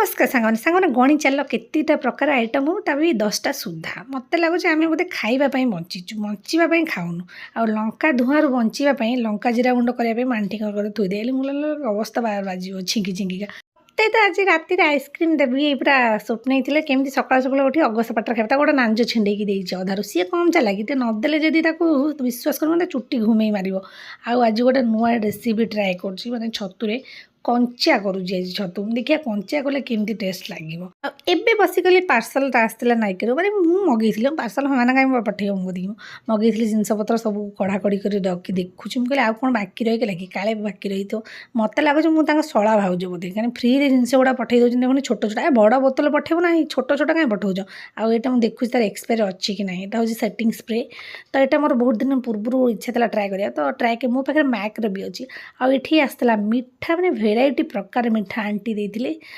नमस्कार सांगने सांगने गणी चल केतीटा प्रकार आइटम हो तभी 10टा सुधा मत लगुच आम बोधे खावाई बंचीचु बचापी खाऊनु आ लंका धुआं बचापी लंका जीरा गुंड करने मांटी थोदे मुझे अवस्था बाहर बाजी छिंकी छिंकिका मत तो आज राति आइसक्रीम देवी पूरा स्वप्न होते केमी सका सका उठी अगस पाटर खाए गोटे नांज छिंडेकी देती अधारू सी कम चला कि नदेले जदि विश्वास कर मतलब चुट्टी घुमे मार आज गोटे नुआ रेसिपी ट्राए कर छतुरे कंचा करुँची आज छतु देखिए कंचा कले केमती टेस्ट लगे एबे बसिकली पार्सल आसला नाइक मैंने मुझे मगेली पार्सल हाँ कहीं पठेब मुझे मगेली जिनपतर सब कड़ाकड़ी कर रखी देखुची मुझे आउ कौन बाकी रही कि काले बाकी रही तो मत लगुच मुझे शला भाज बोधे कहीं फ्री रे जिन गुड़ा पठे दूसरी देखो छोट छोट बड़ बोतल पठेब ना छोट छोट कहीं पठाऊच आउ यहाँ मुझे देखुची तार एक्सपायर अच्छी कि ना यहाँ हूँ सेटिंग स्प्रे तो यहाँ मोर बहुत दिन पूर्व इच्छा था ट्राए करा तो ट्राए मो पाखे मैक्र भी अच्छी आउ ये आसला मिठा मैंने भेराइटी प्रकार मिठा आंटी देते